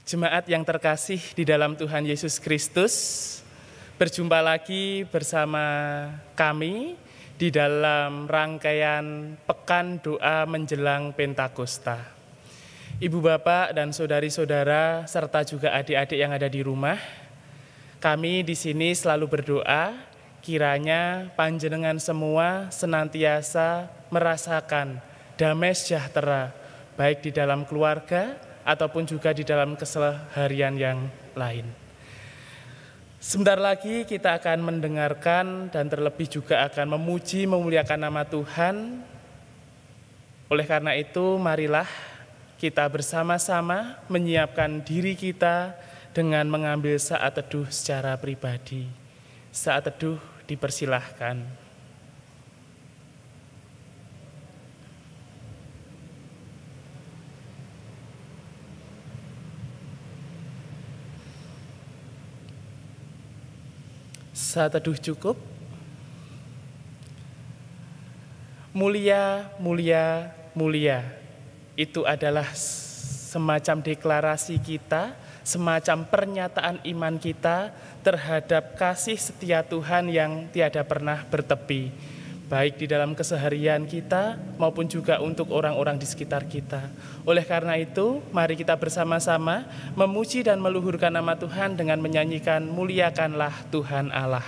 Jemaat yang terkasih di dalam Tuhan Yesus Kristus, berjumpa lagi bersama kami di dalam rangkaian Pekan Doa Menjelang Pentakosta. Ibu bapak dan saudari-saudara serta juga adik-adik yang ada di rumah, kami di sini selalu berdoa kiranya panjenengan semua senantiasa merasakan damai sejahtera baik di dalam keluarga ataupun juga di dalam keseharian yang lain. Sebentar lagi kita akan mendengarkan dan terlebih juga akan memuji memuliakan nama Tuhan. Oleh karena itu marilah kita bersama-sama menyiapkan diri kita dengan mengambil saat teduh secara pribadi. Saat teduh dipersilahkan. Saat teduh cukup. Mulia, mulia, mulia. Itu adalah semacam deklarasi kita, semacam pernyataan iman kita terhadap kasih setia Tuhan yang tiada pernah bertepi, baik di dalam keseharian kita maupun juga untuk orang-orang di sekitar kita. Oleh karena itu, mari kita bersama-sama memuji dan meluhurkan nama Tuhan dengan menyanyikan Muliakanlah Tuhan Allah.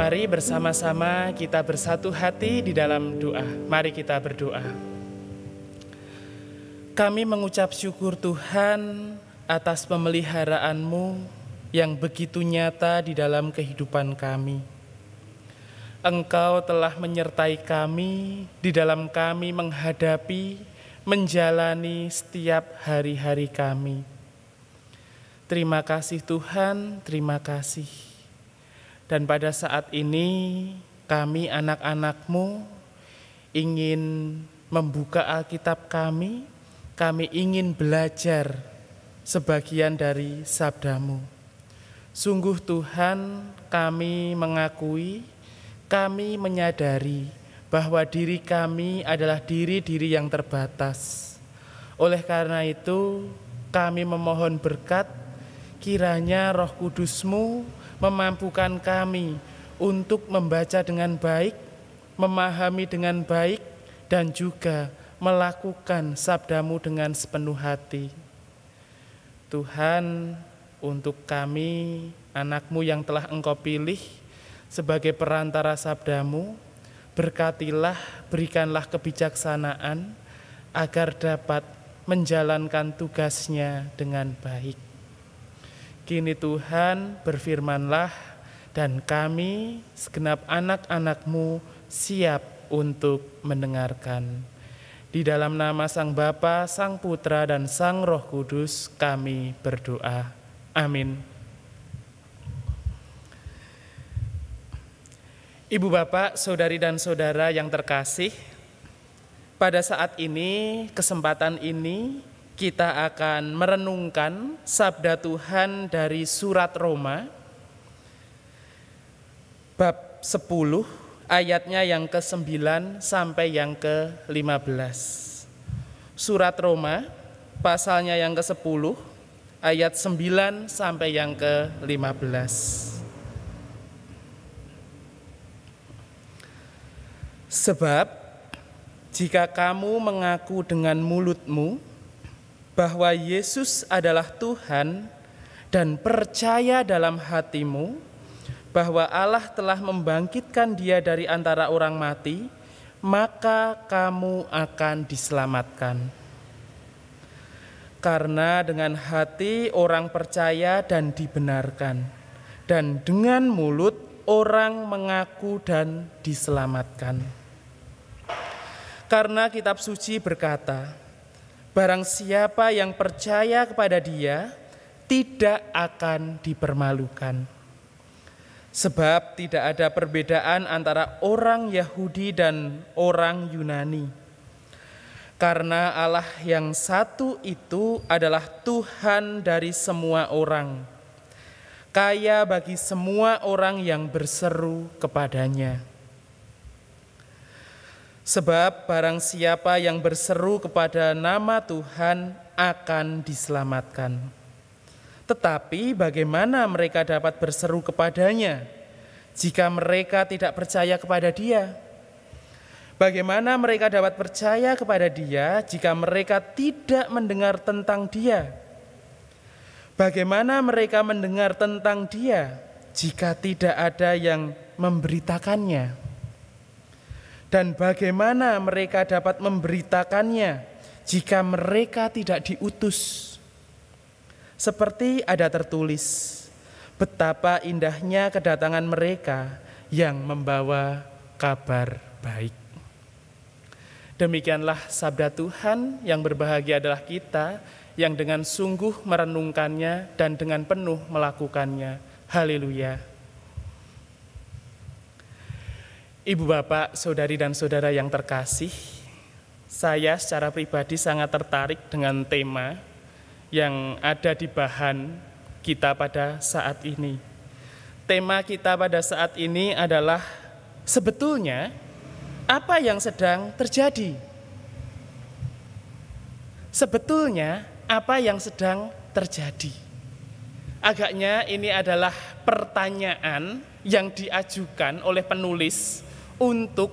Mari bersama-sama kita bersatu hati di dalam doa. Mari kita berdoa. Kami mengucap syukur Tuhan atas pemeliharaanmu yang begitu nyata di dalam kehidupan kami. Engkau telah menyertai kami di dalam kami menghadapi, menjalani setiap hari-hari kami. Terima kasih Tuhan, terima kasih. Dan pada saat ini kami anak-anak-Mu ingin membuka Alkitab kami ingin belajar sebagian dari sabda-Mu. Sungguh Tuhan kami mengakui, kami menyadari bahwa diri kami adalah diri-diri yang terbatas. Oleh karena itu kami memohon berkat kiranya Roh Kudus-Mu memampukan kami untuk membaca dengan baik, memahami dengan baik, dan juga melakukan sabda-Mu dengan sepenuh hati. Tuhan, untuk kami, anak-Mu yang telah Engkau pilih sebagai perantara sabda-Mu, berkatilah, berikanlah kebijaksanaan agar dapat menjalankan tugasnya dengan baik. Kini Tuhan berfirmanlah dan kami segenap anak-anak-Mu siap untuk mendengarkan. Di dalam nama Sang Bapa, Sang Putra dan Sang Roh Kudus kami berdoa. Amin. Ibu bapak, saudari dan saudara yang terkasih, pada saat ini, kesempatan ini kita akan merenungkan sabda Tuhan dari surat Roma bab 10 ayatnya yang ke-9 sampai yang ke-15. Surat Roma pasalnya yang ke-10 ayat 9 sampai yang ke-15. Sebab jika kamu mengaku dengan mulutmu bahwa Yesus adalah Tuhan dan percaya dalam hatimu bahwa Allah telah membangkitkan Dia dari antara orang mati, maka kamu akan diselamatkan. Karena dengan hati orang percaya dan dibenarkan, dan dengan mulut orang mengaku dan diselamatkan. Karena kitab suci berkata, barang siapa yang percaya kepada Dia tidak akan dipermalukan. Sebab tidak ada perbedaan antara orang Yahudi dan orang Yunani. Karena Allah yang satu itu adalah Tuhan dari semua orang, kaya bagi semua orang yang berseru kepadanya. Sebab barang siapa yang berseru kepada nama Tuhan akan diselamatkan. Tetapi bagaimana mereka dapat berseru kepadanya jika mereka tidak percaya kepada Dia? Bagaimana mereka dapat percaya kepada Dia jika mereka tidak mendengar tentang Dia? Bagaimana mereka mendengar tentang Dia jika tidak ada yang memberitakannya? Dan bagaimana mereka dapat memberitakannya jika mereka tidak diutus? Seperti ada tertulis, betapa indahnya kedatangan mereka yang membawa kabar baik. Demikianlah sabda Tuhan, yang berbahagia adalah kita yang dengan sungguh merenungkannya dan dengan penuh melakukannya. Haleluya. Ibu, bapak, saudari dan saudara yang terkasih, saya secara pribadi sangat tertarik dengan tema yang ada di bahan kita pada saat ini. Tema kita pada saat ini adalah sebetulnya apa yang sedang terjadi? Sebetulnya apa yang sedang terjadi? Agaknya ini adalah pertanyaan yang diajukan oleh penulis untuk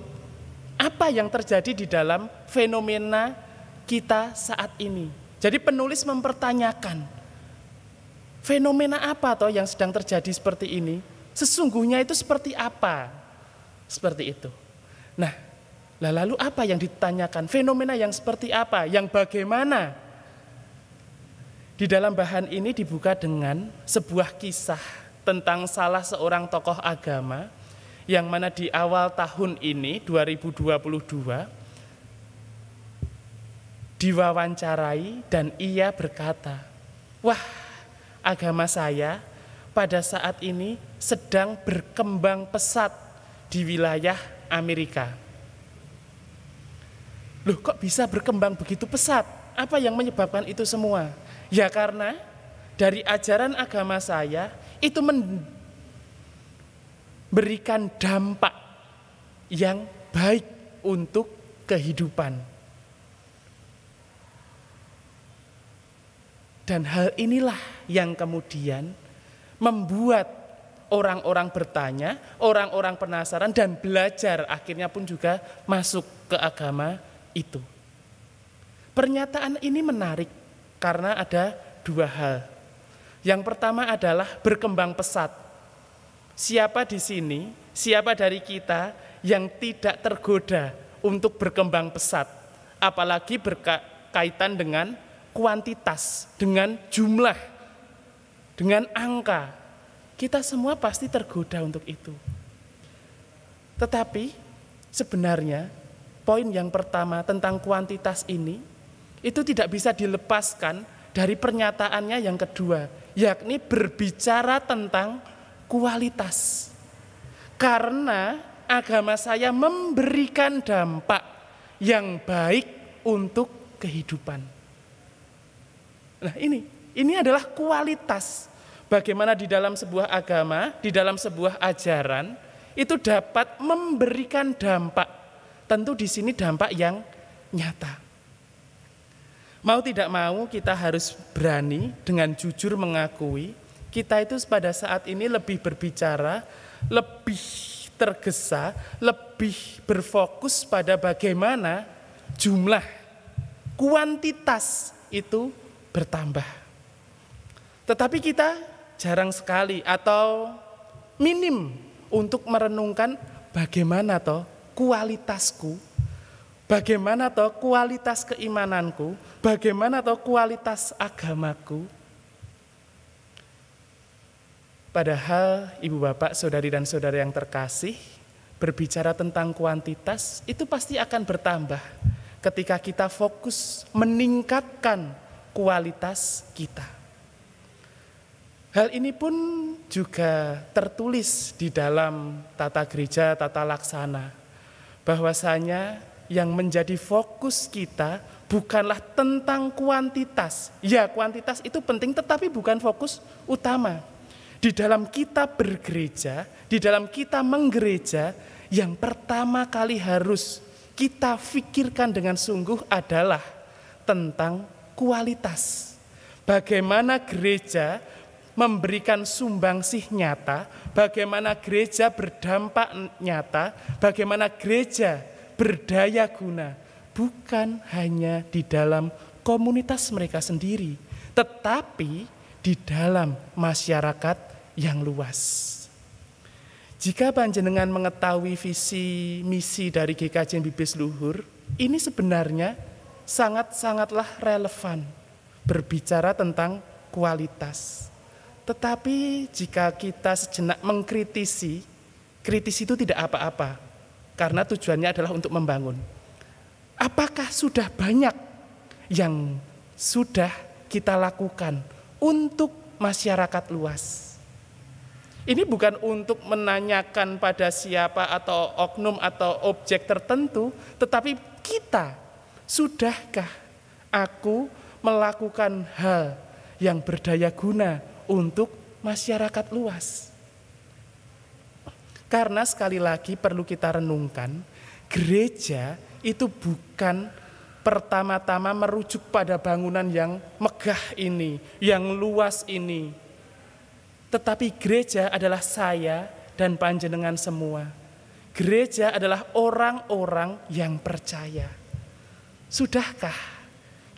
apa yang terjadi di dalam fenomena kita saat ini. Jadi penulis mempertanyakan, fenomena apa toh yang sedang terjadi seperti ini? Sesungguhnya itu seperti apa? Seperti itu. Nah, lalu apa yang ditanyakan? Fenomena yang seperti apa? Yang bagaimana? Di dalam bahan ini dibuka dengan sebuah kisah tentang salah seorang tokoh agama yang mana di awal tahun ini 2022 diwawancarai dan ia berkata, wah, agama saya pada saat ini sedang berkembang pesat di wilayah Amerika. Loh, kok bisa berkembang begitu pesat? Apa yang menyebabkan itu semua? Ya karena dari ajaran agama saya itu memberikan dampak yang baik untuk kehidupan. Dan hal inilah yang kemudian membuat orang-orang bertanya, orang-orang penasaran dan belajar, akhirnya pun juga masuk ke agama itu. Pernyataan ini menarik karena ada dua hal. Yang pertama adalah berkembang pesat. Siapa di sini, siapa dari kita yang tidak tergoda untuk berkembang pesat, apalagi berkaitan dengan kuantitas, dengan jumlah, dengan angka, kita semua pasti tergoda untuk itu. Tetapi sebenarnya poin yang pertama tentang kuantitas ini itu tidak bisa dilepaskan dari pernyataannya yang kedua, yakni berbicara tentang kualitas. Karena agama saya memberikan dampak yang baik untuk kehidupan. Nah ini adalah kualitas. Bagaimana di dalam sebuah agama, di dalam sebuah ajaran, itu dapat memberikan dampak. Tentu di sini dampak yang nyata. Mau tidak mau kita harus berani dengan jujur mengakui kita itu pada saat ini lebih berbicara, lebih tergesa, lebih berfokus pada bagaimana jumlah, kuantitas itu bertambah. Tetapi kita jarang sekali atau minim untuk merenungkan bagaimana toh kualitasku, bagaimana toh kualitas keimananku, bagaimana toh kualitas agamaku. Padahal ibu bapak, saudari dan saudara yang terkasih, berbicara tentang kuantitas itu pasti akan bertambah ketika kita fokus meningkatkan kualitas kita. Hal ini pun juga tertulis di dalam tata gereja, tata laksana, bahwasanya yang menjadi fokus kita bukanlah tentang kuantitas. Ya, kuantitas itu penting tetapi bukan fokus utama. Di dalam kita bergereja, di dalam kita menggereja, yang pertama kali harus kita pikirkan dengan sungguh adalah tentang kualitas. Bagaimana gereja memberikan sumbangsih nyata, bagaimana gereja berdampak nyata, bagaimana gereja berdaya guna, bukan hanya di dalam komunitas mereka sendiri, tetapi di dalam masyarakat yang luas. Jika panjenengan mengetahui visi misi dari GKJ Bibis Luhur, ini sebenarnya sangat-sangatlah relevan berbicara tentang kualitas. Tetapi jika kita sejenak mengkritisi, kritis itu tidak apa-apa, karena tujuannya adalah untuk membangun. Apakah sudah banyak yang sudah kita lakukan untuk masyarakat luas? Ini bukan untuk menanyakan pada siapa atau oknum atau objek tertentu, tetapi kita, sudahkah aku melakukan hal yang berdaya guna untuk masyarakat luas? Karena sekali lagi perlu kita renungkan, gereja itu bukan pertama-tama merujuk pada bangunan yang megah ini, yang luas ini. Tetapi gereja adalah saya dan panjenengan semua. Gereja adalah orang-orang yang percaya. Sudahkah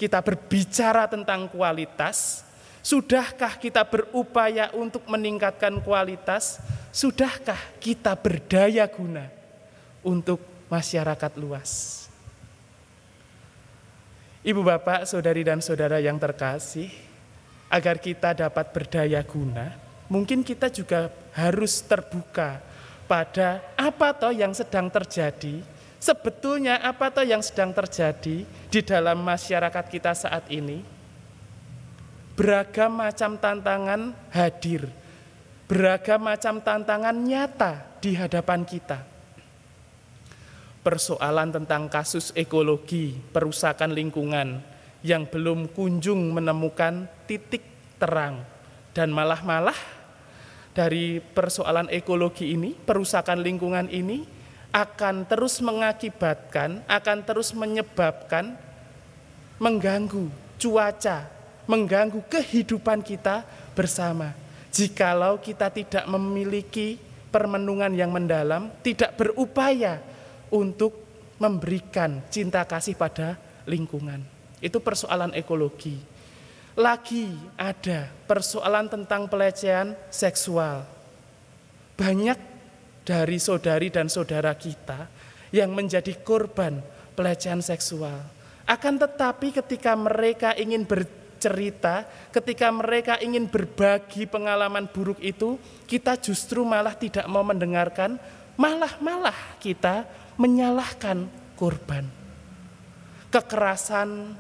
kita berbicara tentang kualitas? Sudahkah kita berupaya untuk meningkatkan kualitas? Sudahkah kita berdaya guna untuk masyarakat luas? Ibu bapak, saudari dan saudara yang terkasih, agar kita dapat berdaya guna, mungkin kita juga harus terbuka pada apa toh yang sedang terjadi. Sebetulnya apa toh yang sedang terjadi di dalam masyarakat kita saat ini? Beragam macam tantangan hadir, beragam macam tantangan nyata di hadapan kita. Persoalan tentang kasus ekologi, perusakan lingkungan yang belum kunjung menemukan titik terang, dan malah dari persoalan ekologi ini, perusakan lingkungan ini akan terus mengakibatkan, akan terus menyebabkan mengganggu cuaca, mengganggu kehidupan kita bersama. Jikalau kita tidak memiliki permenungan yang mendalam, tidak berupaya untuk memberikan cinta kasih pada lingkungan. Itu persoalan ekologi. Lagi ada persoalan tentang pelecehan seksual. Banyak dari saudari dan saudara kita yang menjadi korban pelecehan seksual. Akan tetapi ketika mereka ingin bercerita, ketika mereka ingin berbagi pengalaman buruk itu, kita justru malah tidak mau mendengarkan, malah kita menyalahkan korban. Kekerasan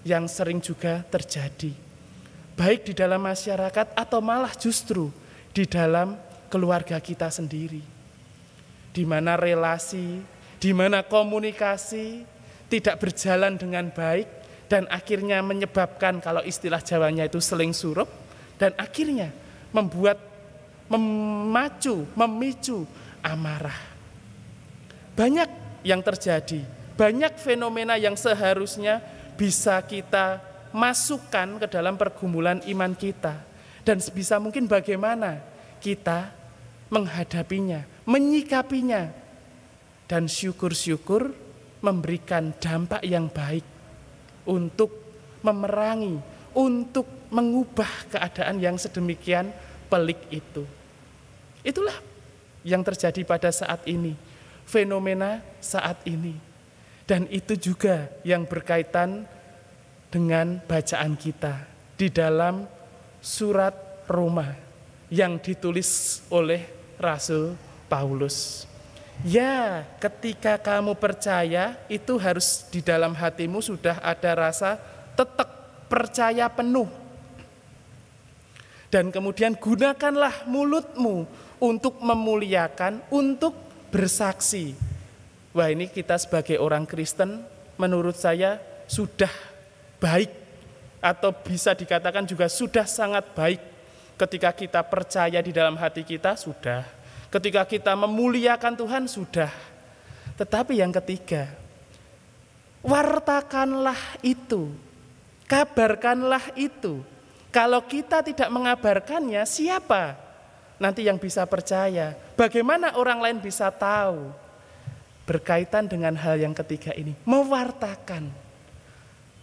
yang sering juga terjadi, baik di dalam masyarakat atau malah justru di dalam keluarga kita sendiri, di mana relasi, di mana komunikasi tidak berjalan dengan baik dan akhirnya menyebabkan, kalau istilah Jawanya itu seling surup, dan akhirnya memicu amarah. Banyak yang terjadi, banyak fenomena yang seharusnya bisa kita masukkan ke dalam pergumulan iman kita. Dan sebisa mungkin bagaimana kita menghadapinya, menyikapinya, dan syukur-syukur memberikan dampak yang baik untuk memerangi, untuk mengubah keadaan yang sedemikian pelik itu. Itulah yang terjadi pada saat ini, fenomena saat ini. Dan itu juga yang berkaitan dengan bacaan kita di dalam surat Roma yang ditulis oleh Rasul Paulus. Ya, ketika kamu percaya, itu harus di dalam hatimu sudah ada rasa tetap percaya penuh. Dan kemudian gunakanlah mulutmu untuk memuliakan, untuk bersaksi. Wah, ini kita sebagai orang Kristen menurut saya sudah baik, atau bisa dikatakan juga sudah sangat baik. Ketika kita percaya di dalam hati kita, sudah. Ketika kita memuliakan Tuhan, sudah. Tetapi yang ketiga, wartakanlah itu, kabarkanlah itu. Kalau kita tidak mengabarkannya, siapa nanti yang bisa percaya? Bagaimana orang lain bisa tahu? Berkaitan dengan hal yang ketiga ini, mewartakan.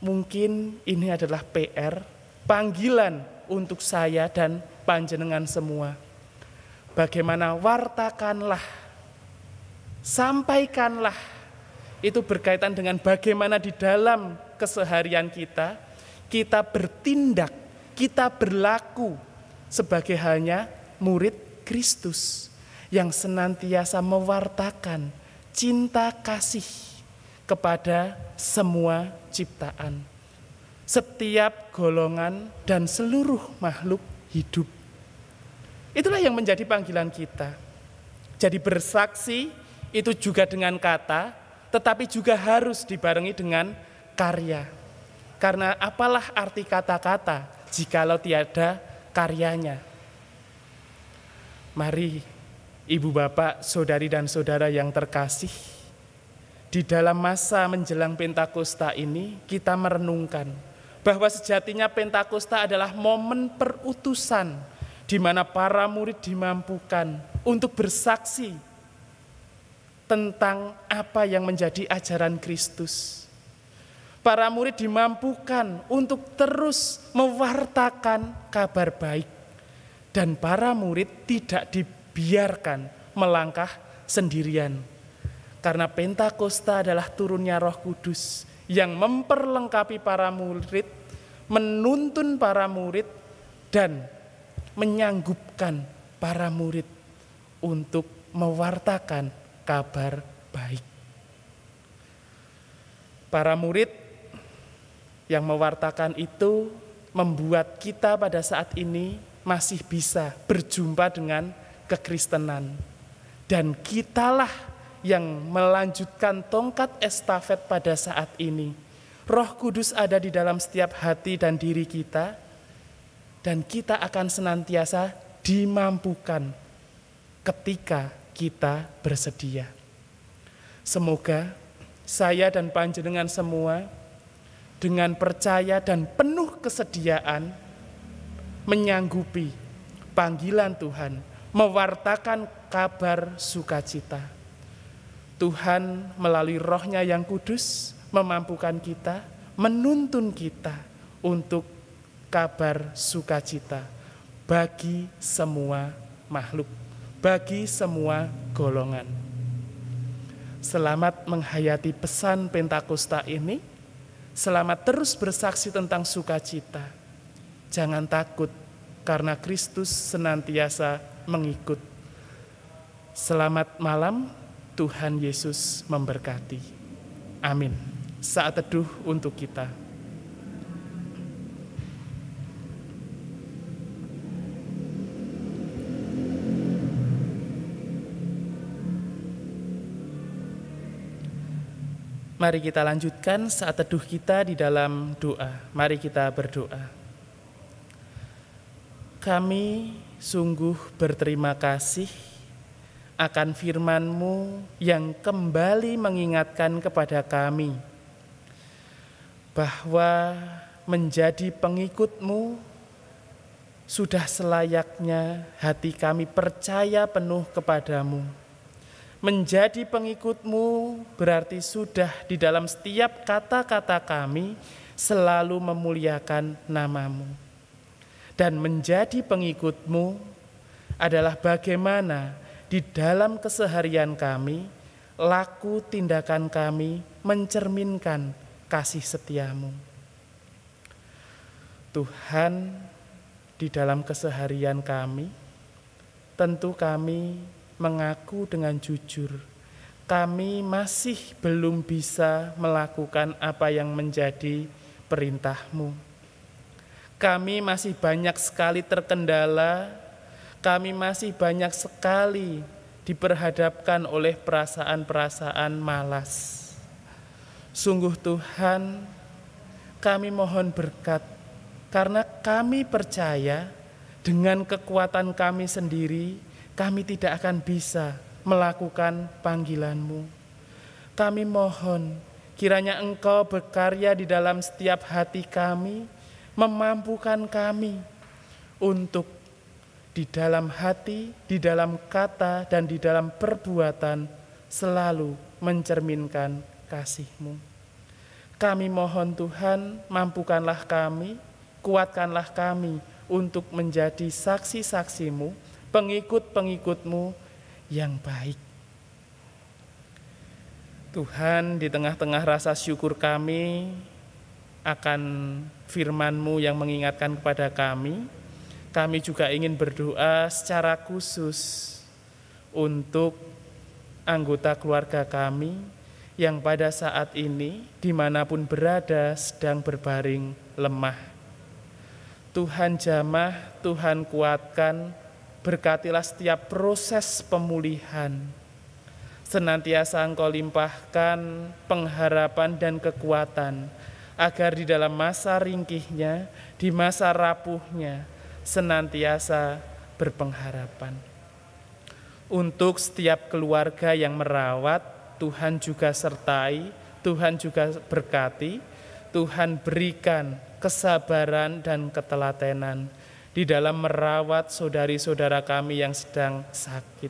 Mungkin ini adalah PR, panggilan untuk saya dan panjenengan semua. Bagaimana wartakanlah, sampaikanlah. Itu berkaitan dengan bagaimana di dalam keseharian kita, kita bertindak, kita berlaku sebagai hanya murid Kristus yang senantiasa mewartakan cinta kasih kepada semua ciptaan, setiap golongan dan seluruh makhluk hidup. Itulah yang menjadi panggilan kita. Jadi bersaksi itu juga dengan kata, tetapi juga harus dibarengi dengan karya. Karena apalah arti kata-kata jikalau tiada karyanya. Mari ibu bapak, saudari dan saudara yang terkasih, di dalam masa menjelang Pentakosta ini kita merenungkan bahwa sejatinya Pentakosta adalah momen perutusan di mana para murid dimampukan untuk bersaksi tentang apa yang menjadi ajaran Kristus. Para murid dimampukan untuk terus mewartakan kabar baik. Dan para murid tidak dibiarkan melangkah sendirian. Karena Pentakosta adalah turunnya Roh Kudus yang memperlengkapi para murid, menuntun para murid, dan menyanggupkan para murid untuk mewartakan kabar baik. Para murid yang mewartakan itu membuat kita pada saat ini masih bisa berjumpa dengan kekristenan. Dan kitalah yang melanjutkan tongkat estafet pada saat ini. Roh Kudus ada di dalam setiap hati dan diri kita, dan kita akan senantiasa dimampukan ketika kita bersedia. Semoga saya dan panjenengan semua dengan percaya dan penuh kesediaan menyanggupi panggilan Tuhan, mewartakan kabar sukacita. Tuhan melalui Roh-Nya yang kudus memampukan kita, menuntun kita untuk kabar sukacita bagi semua makhluk, bagi semua golongan. Selamat menghayati pesan Pentakosta ini, selamat terus bersaksi tentang sukacita. Jangan takut, karena Kristus senantiasa mengikut. Selamat malam, Tuhan Yesus memberkati. Amin. Saat teduh untuk kita. Mari kita lanjutkan saat teduh kita di dalam doa. Mari kita berdoa. Kami sungguh berterima kasih akan firman-Mu yang kembali mengingatkan kepada kami bahwa menjadi pengikut-Mu sudah selayaknya hati kami percaya penuh kepadamu. Menjadi pengikut-Mu berarti sudah di dalam setiap kata-kata kami selalu memuliakan nama-Mu. Dan menjadi pengikut-Mu adalah bagaimana di dalam keseharian kami, laku tindakan kami mencerminkan kasih setia-Mu. Tuhan, di dalam keseharian kami, tentu kami mengaku dengan jujur, kami masih belum bisa melakukan apa yang menjadi perintah-Mu. Kami masih banyak sekali terkendala, kami masih banyak sekali diperhadapkan oleh perasaan-perasaan malas. Sungguh Tuhan, kami mohon berkat, karena kami percaya dengan kekuatan kami sendiri, kami tidak akan bisa melakukan panggilan-Mu. Kami mohon kiranya Engkau berkarya di dalam setiap hati kami, memampukan kami untuk di dalam hati, di dalam kata, dan di dalam perbuatan selalu mencerminkan kasih-Mu. Kami mohon Tuhan, mampukanlah kami, kuatkanlah kami untuk menjadi saksi-saksi-Mu, pengikut-pengikut-Mu yang baik. Tuhan, di tengah-tengah rasa syukur kami akan firman-Mu yang mengingatkan kepada kami juga ingin berdoa secara khusus untuk anggota keluarga kami yang pada saat ini dimanapun berada sedang berbaring lemah. Tuhan jamah, Tuhan kuatkan, berkatilah setiap proses pemulihan. Senantiasa Engkau limpahkan pengharapan dan kekuatan, agar di dalam masa ringkihnya, di masa rapuhnya, senantiasa berpengharapan. Untuk setiap keluarga yang merawat, Tuhan juga sertai, Tuhan juga berkati, Tuhan berikan kesabaran dan ketelatenan di dalam merawat saudari-saudara kami yang sedang sakit.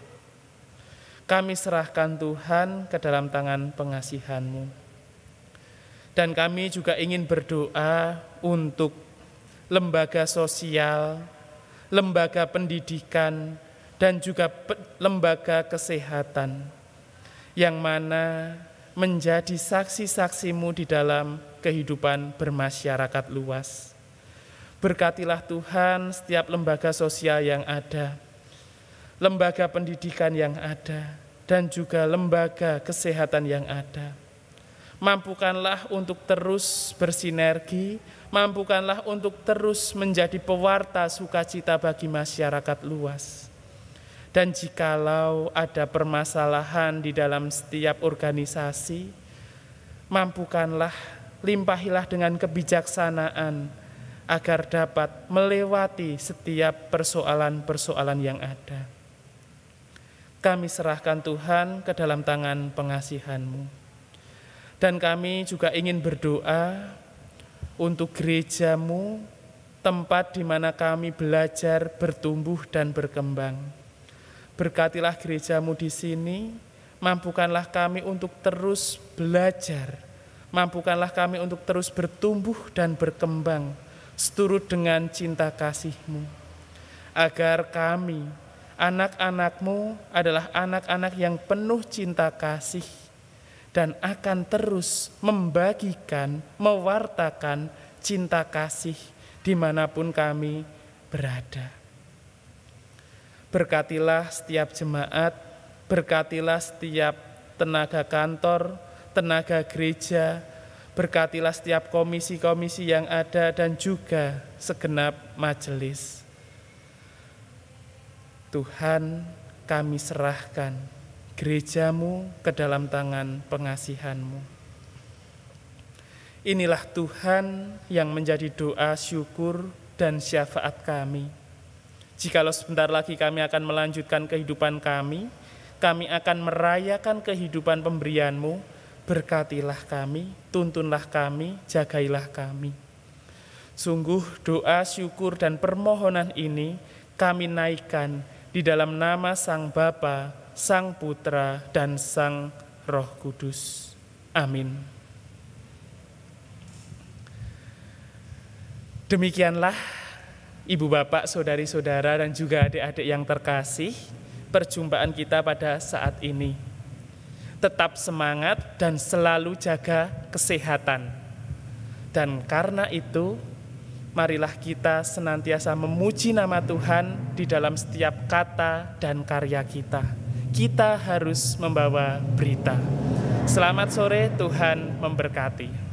Kami serahkan Tuhan ke dalam tangan pengasihan-Mu. Dan kami juga ingin berdoa untuk lembaga sosial, lembaga pendidikan, dan juga lembaga kesehatan, yang mana menjadi saksi-saksi-Mu di dalam kehidupan bermasyarakat luas. Berkatilah Tuhan setiap lembaga sosial yang ada, lembaga pendidikan yang ada, dan juga lembaga kesehatan yang ada. Mampukanlah untuk terus bersinergi, mampukanlah untuk terus menjadi pewarta sukacita bagi masyarakat luas. Dan jikalau ada permasalahan di dalam setiap organisasi, mampukanlah, limpahilah dengan kebijaksanaan, agar dapat melewati setiap persoalan-persoalan yang ada. Kami serahkan Tuhan ke dalam tangan pengasihan-Mu. Dan kami juga ingin berdoa untuk gereja-Mu, tempat di mana kami belajar, bertumbuh, dan berkembang. Berkatilah gereja-Mu di sini, mampukanlah kami untuk terus belajar, mampukanlah kami untuk terus bertumbuh dan berkembang, seturut dengan cinta kasih-Mu, agar kami, anak-anak-Mu adalah anak-anak yang penuh cinta kasih, dan akan terus membagikan, mewartakan cinta kasih dimanapun kami berada. Berkatilah setiap jemaat, berkatilah setiap tenaga kantor, tenaga gereja, berkatilah setiap komisi-komisi yang ada dan juga segenap majelis. Tuhan, kami serahkan gereja-Mu ke dalam tangan pengasihan-Mu. Inilah Tuhan yang menjadi doa syukur dan syafaat kami. Jikalau sebentar lagi kami akan melanjutkan kehidupan kami, kami akan merayakan kehidupan pemberian-Mu. Berkatilah kami, tuntunlah kami, jagailah kami. Sungguh doa, syukur, dan permohonan ini kami naikkan di dalam nama Sang Bapa, Sang Putra, dan Sang Roh Kudus. Amin. Demikianlah Ibu Bapak, Saudari-saudara, dan juga adik-adik yang terkasih, perjumpaan kita pada saat ini. Tetap semangat dan selalu jaga kesehatan. Dan karena itu, marilah kita senantiasa memuji nama Tuhan di dalam setiap kata dan karya kita. Kita harus membawa berita. Selamat sore, Tuhan memberkati.